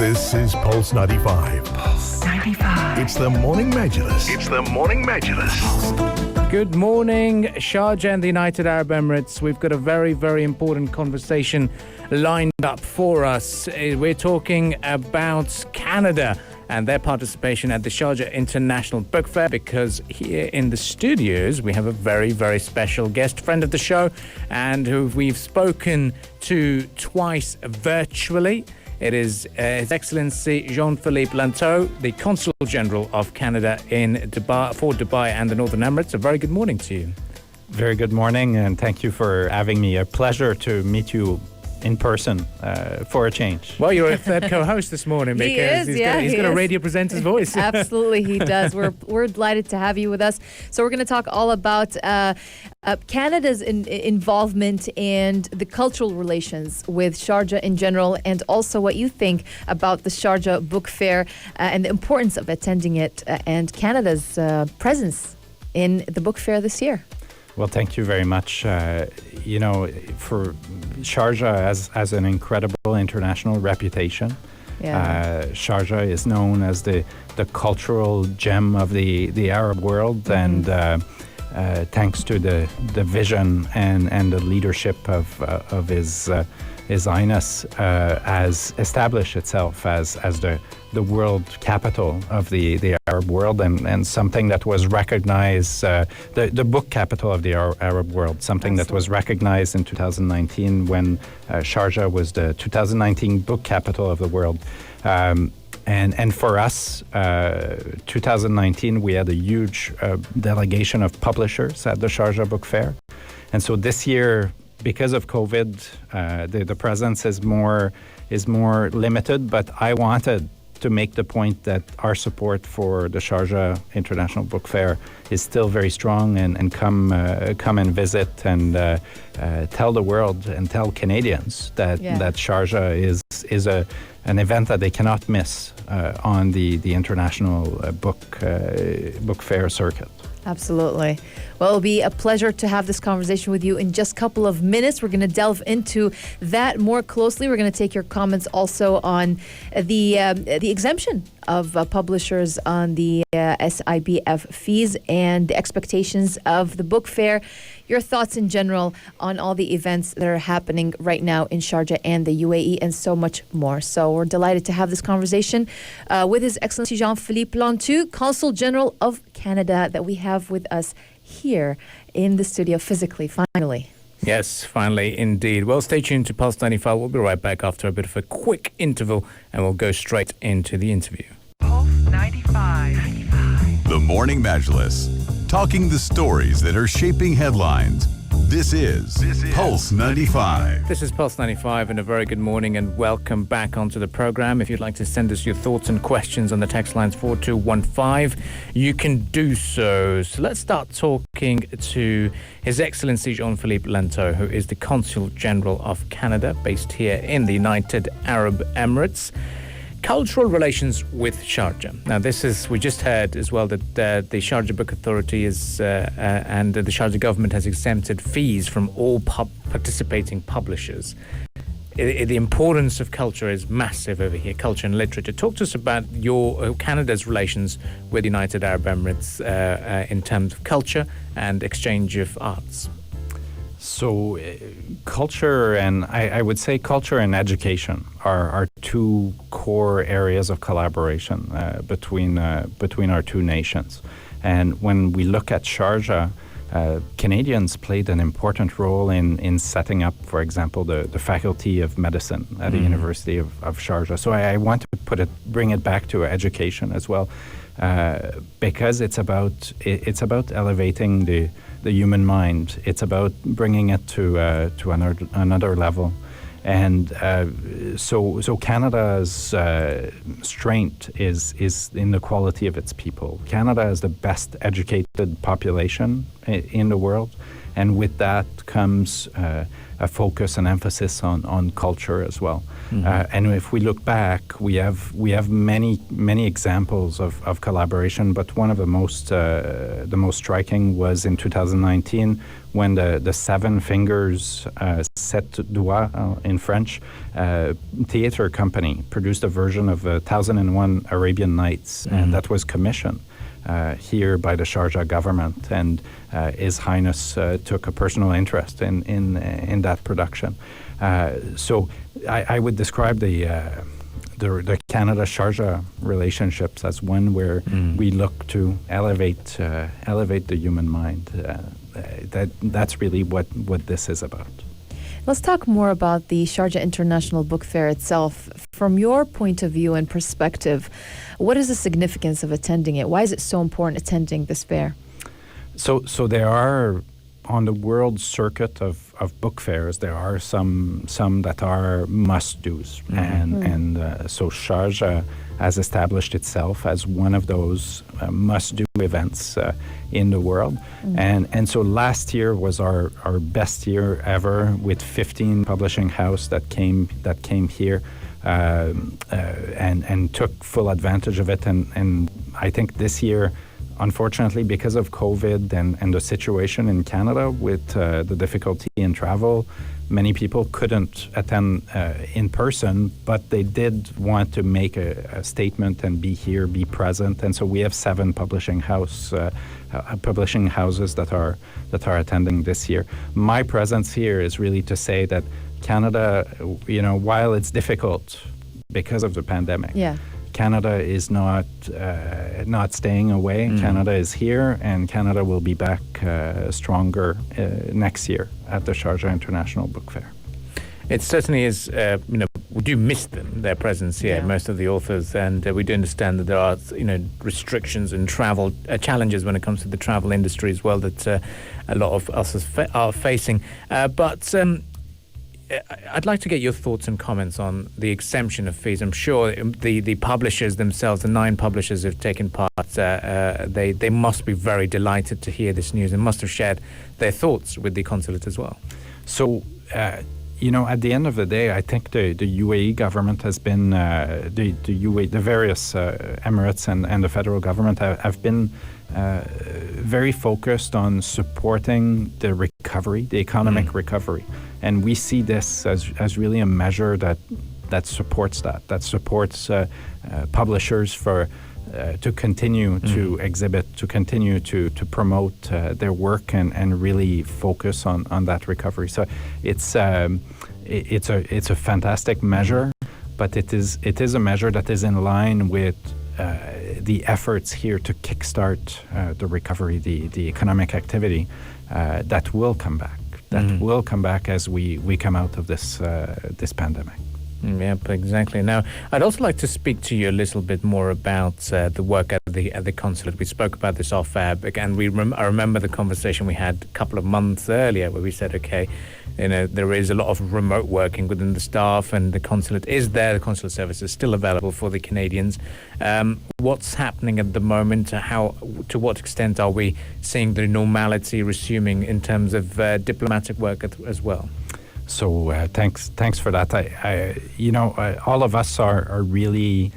This is Pulse 95. Pulse 95. It's the Morning Majlis. It's the Morning Majlis. Good morning, Sharjah and the United Arab Emirates. We've got a very, very important conversation lined up for us. We're talking about Canada and their participation at the Sharjah International Book Fair, because here in the studios we have a very, very special guest, friend of the show, and who we've spoken to twice virtually. It is His Excellency Jean-Philippe Linteau, the Consul General of Canada in Dubai, for Dubai and the Northern Emirates. A very good morning to you. Very good morning, and thank you for having me. A pleasure to meet you in person for a change. Well, you're a third co-host this morning because he's got a radio presenter's voice. Absolutely, he does. We're delighted to have you with us. So we're going to talk all about Canada's involvement and the cultural relations with Sharjah in general, and also what you think about the Sharjah Book Fair and the importance of attending it and Canada's presence in the book fair this year. Well, thank you very much. For Sharjah has an incredible international reputation. Yeah. Sharjah is known as the cultural gem of the Arab world, and thanks to the vision and the leadership of His Highness, has established itself as the world capital of the Arab world, and something that was recognized, the book capital of the Arab world, something that was recognized in 2019 when Sharjah was the 2019 book capital of the world. And for us, 2019, we had a huge delegation of publishers at the Sharjah Book Fair. And so this year, because of COVID, the presence is more limited, but I wanted to make the point that our support for the Sharjah International Book Fair is still very strong, and come and visit and tell the world and tell Canadians that Sharjah is an event that they cannot miss on the international book fair circuit. Absolutely. Well, it'll be a pleasure to have this conversation with you in just a couple of minutes. We're going to delve into that more closely. We're going to take your comments also on the exemption of publishers on the SIBF fees and the expectations of the book fair. Your thoughts in general on all the events that are happening right now in Sharjah and the UAE, and so much more. So we're delighted to have this conversation with His Excellency Jean-Philippe Linteau, Consul General of Canada, that we have with us here in the studio physically, finally. Yes, finally, indeed. Well, stay tuned to Pulse 95. We'll be right back after a bit of a quick interval, and we'll go straight into the interview. Pulse 95. The Morning Majlis, talking the stories that are shaping headlines. This is Pulse 95. This is Pulse 95, and a very good morning and welcome back onto the program. If you'd like to send us your thoughts and questions on the text lines 4215, you can do so. So let's start talking to His Excellency Jean-Philippe Linteau, who is the Consul General of Canada, based here in the United Arab Emirates. Cultural relations with Sharjah. Now, we just heard as well that the Sharjah Book Authority and the Sharjah government has exempted fees from all participating publishers. The importance of culture is massive over here, culture and literature. Talk to us about Canada's relations with the United Arab Emirates in terms of culture and exchange of arts. So culture and I would say culture and education are two core areas of collaboration between our two nations. And when we look at Sharjah, Canadians played an important role in setting up, for example, the Faculty of Medicine at the University of Sharjah. So I want to bring it back to education as well, because it's about elevating the human mind. It's about bringing it to another level. And so Canada's strength is in the quality of its people. Canada is the best educated population in the world, and with that comes a focus and emphasis on culture as well. And if we look back, we have many examples of collaboration, but one of the most striking was in 2019 when the Seven Fingers Sept Doigts in French theater company produced a version of 1001 Arabian Nights, and that was commissioned here by the Sharjah government, and His Highness took a personal interest in that production. So I would describe the Canada-Sharjah relationships as one where we look to elevate the human mind. That's really what this is about. Let's talk more about the Sharjah International Book Fair itself. From your point of view and perspective, what is the significance of attending it? Why is it so important attending this fair? So there are, on the world circuit of book fairs, there are some that are must-dos. And so Sharjah has established itself as one of those must-do events in the world. And so last year was our best year ever, with 15 publishing houses that came here and took full advantage of it. And I think this year, unfortunately, because of COVID and the situation in Canada with the difficulty in travel, many people couldn't attend in person, but they did want to make a statement and be here, be present. And so we have 7 publishing houses that are attending this year. My presence here is really to say that Canada, while it's difficult because of the pandemic, Canada is not staying away. Canada is here, and Canada will be back stronger next year at the Sharjah International Book Fair. It certainly is. We do miss them, their presence here, most of the authors, and we do understand that there are, restrictions and travel challenges when it comes to the travel industry as well that a lot of us are facing. But I'd like to get your thoughts and comments on the exemption of fees. I'm sure the publishers themselves, the 9 publishers who've taken part, they must be very delighted to hear this news and must have shared their thoughts with the consulate as well. So, at the end of the day, I think the UAE government has been, the various Emirates and the federal government have been very focused on supporting the recovery, the economic recovery. And we see this as really a measure that supports that supports publishers to continue to exhibit, to continue to promote their work and really focus on that recovery. So it's a fantastic measure, but it is a measure that is in line with the efforts here to kickstart the recovery, the economic activity that will come back. That will come back as we come out of this pandemic. Yep, exactly. Now, I'd also like to speak to you a little bit more about the work at the consulate. We spoke about this off air, and I remember the conversation we had a couple of months earlier where we said, okay, there is a lot of remote working within the staff, and the consulate is there. The consular service is still available for the Canadians. What's happening at the moment? To what extent are we seeing the normality resuming in terms of diplomatic work as well? So thanks for that. All of us are really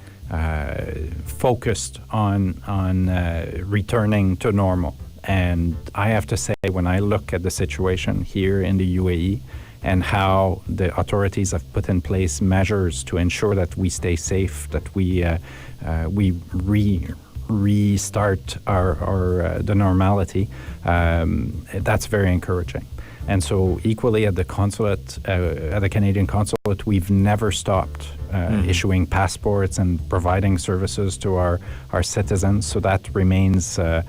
focused on returning to normal. And I have to say, when I look at the situation here in the UAE and how the authorities have put in place measures to ensure that we stay safe, that we restart the normality, that's very encouraging. And so equally at the consulate, at the Canadian consulate, we've never stopped issuing passports and providing services to our citizens. So that remains our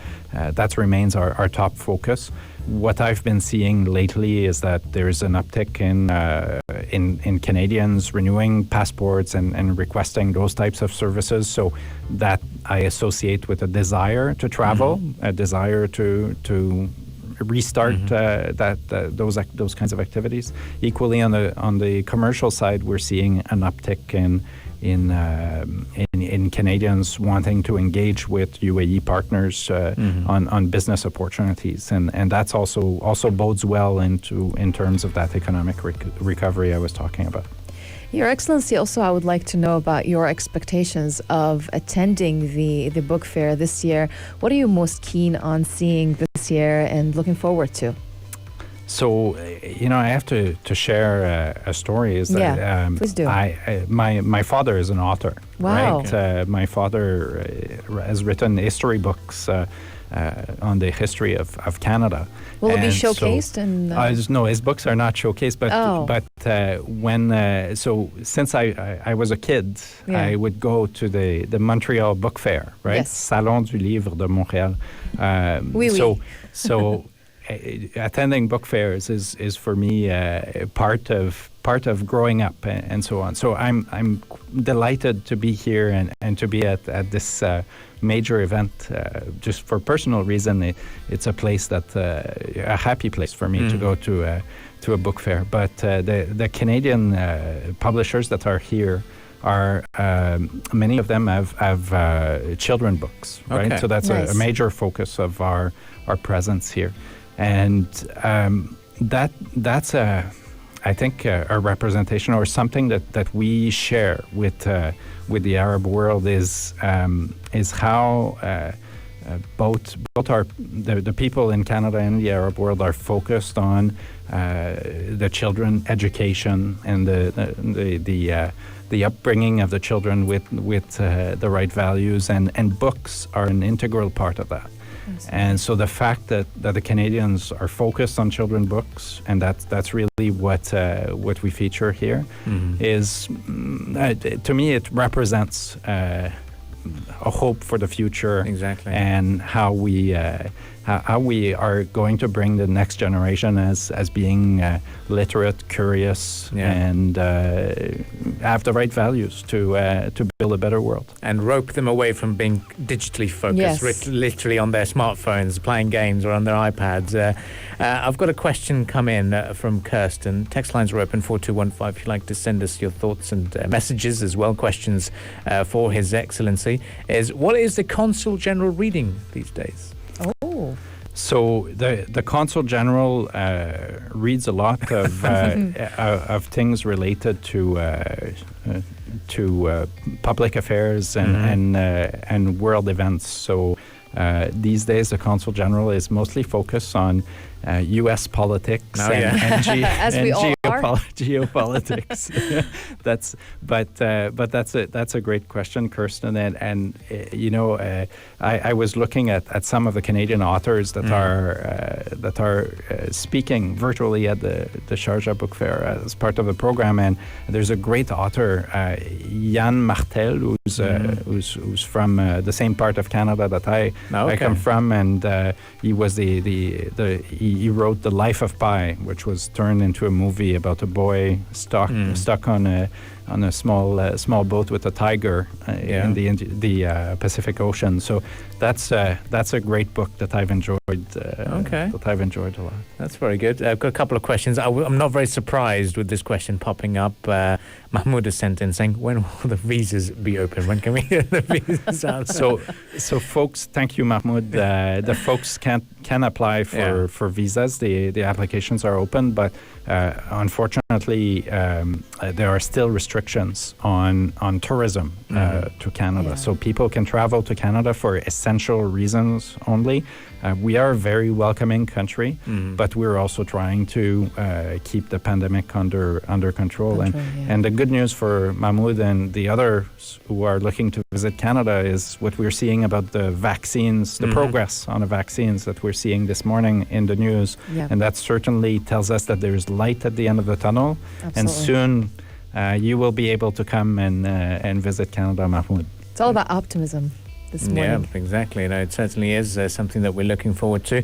top focus. What I've been seeing lately is that there's an uptick in Canadians renewing passports and requesting those types of services. So that I associate with a desire to travel, a desire to restart those kinds of activities. Equally on the commercial side, we're seeing an uptick in Canadians wanting to engage with UAE partners on business opportunities, and that's also bodes well in terms of that economic recovery I was talking about. Your Excellency, also I would like to know about your expectations of attending the book fair this year. What are you most keen on seeing this year and looking forward to? So, I have to share a story. Is that please do. My father is an author. Wow. Right? My father has written history books on the history of Canada. Will it be showcased? No, his books are not showcased. But since I was a kid, I would go to the Montreal Book Fair, right? Yes. Salon du Livre de Montréal. So attending book fairs is for me part of growing up and so on. So I'm delighted to be here and to be at this major event. Just for personal reason, it's a place a happy place for me to go to a book fair. But the Canadian publishers that are here are many of them have children books, right? Okay. So that's nice. a major focus of our presence here. And that's I think a representation or something that we share with the Arab world is how both the people in Canada and the Arab world are focused on the children education and the upbringing of the children with the right values, and books are an integral part of that. And so the fact that the Canadians are focused on children books, and that's really what we feature here, is to me it represents a hope for the future. Exactly. And how we are going to bring the next generation as being literate, curious, and have the right values to build a better world. And rope them away from being digitally focused, literally on their smartphones, playing games, or on their iPads. I've got a question come in from Kirsten. Text lines are open 4215 if you'd like to send us your thoughts and messages as well, questions for His Excellency. What is the Consul General reading these days? Oh. So the Consul General reads a lot of things related to public affairs and world events. So these days, the Consul General is mostly focused on U.S. politics and geopolitics. That's a great question, Kirsten. And I was looking at some of the Canadian authors that are speaking virtually at the Sharjah Book Fair as part of the program. And there's a great author, Jan Martel, who's from the same part of Canada that I come from, and he was he wrote The Life of Pi, which was turned into a movie about a boy stuck on a small boat with a tiger in the Pacific Ocean. So that's a great book that I've enjoyed. That I've enjoyed a lot. That's very good. I've got a couple of questions. I'm not very surprised with this question popping up. Mahmoud has sent in saying, when will the visas be open? When can we get the visas out? So folks, thank you, Mahmoud. The folks can apply for visas. The applications are open, but unfortunately, there are still restrictions on tourism to Canada. So people can travel to Canada for essential reasons only. We are a very welcoming country, but we're also trying to keep the pandemic under control. And the good news for Mahmoud and the others who are looking to visit Canada is what we're seeing about the vaccines, the progress on the vaccines that we're seeing this morning in the news. Yeah. And that certainly tells us that there's light at the end of the tunnel. Absolutely. And soon you will be able to come and visit Canada, Mahmoud. It's all about optimism this morning. Yeah, exactly. It certainly is something that we're looking forward to.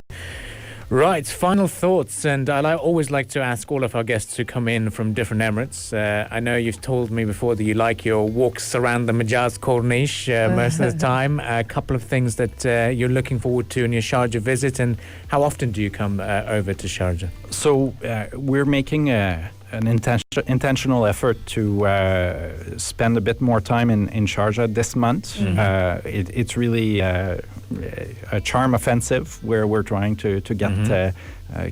Right, final thoughts, and I always like to ask all of our guests who come in from different Emirates. I know you've told me before that you like your walks around the Majaz Corniche most of the time. A couple of things that you're looking forward to in your Sharjah visit, and how often do you come over to Sharjah? So we're making a an intentional effort to spend a bit more time in Sharjah this month. It's really a charm offensive where we're trying to get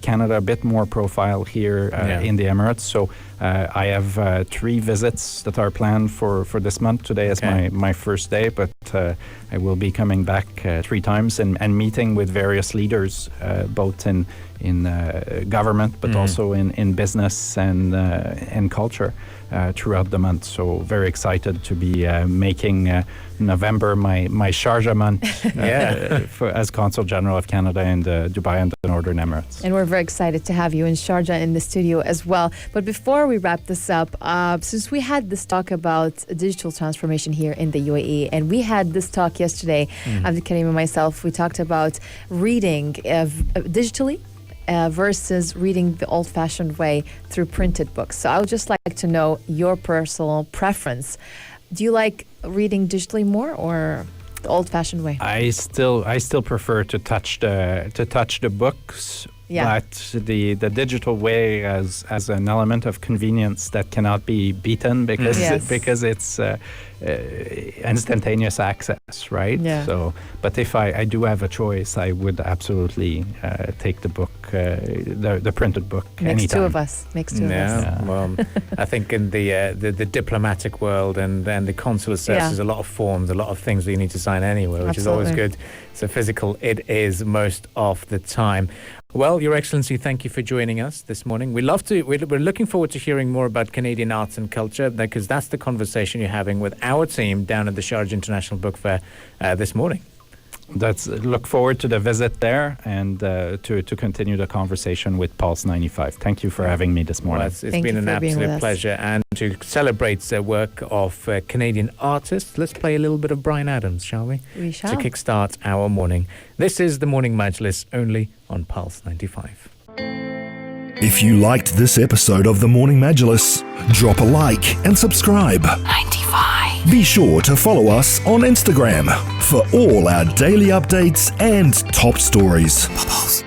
Canada a bit more profile here in the Emirates. So I have 3 visits that are planned for this month. Today is my first day, but I will be coming back 3 times and meeting with various leaders, both in government, but also in business and culture throughout the month. So very excited to be making November my Sharjah month as Consul General of Canada in Dubai and the Northern Emirates. And we're very excited to have you in Sharjah in the studio as well. But before we wrap this up, since we had this talk about digital transformation here in the UAE, and we had this talk yesterday, Abdul Karim and myself, we talked about reading digitally versus reading the old-fashioned way through printed books. So I would just like to know your personal preference. Do you like reading digitally more or the old-fashioned way? I still prefer to touch the books. Yeah. But the digital way as an element of convenience that cannot be beaten because it's instantaneous access, right? Yeah. So, but if I do have a choice, I would absolutely take the book, the printed book. Makes anytime. 2 of us. Makes 2 of us. Yeah, well, I think in the diplomatic world and the consular service, there's a lot of forms, a lot of things that you need to sign anyway, which is always good. So physical it is most of the time. Well, Your Excellency, thank you for joining us this morning. We're looking forward to hearing more about Canadian arts and culture, because that's the conversation you're having with our team down at the Sharjah International Book Fair this morning. Look forward to the visit there and to continue the conversation with Pulse 95. Thank you for having me this morning. Well, it's been an absolute pleasure. And to celebrate the work of Canadian artists, let's play a little bit of Bryan Adams, shall we? We shall. To kickstart our morning. This is the Morning Majlis, only on Pulse 95. If you liked this episode of the Morning Majlis, drop a like and subscribe. 95. Be sure to follow us on Instagram for all our daily updates and top stories. Pulse.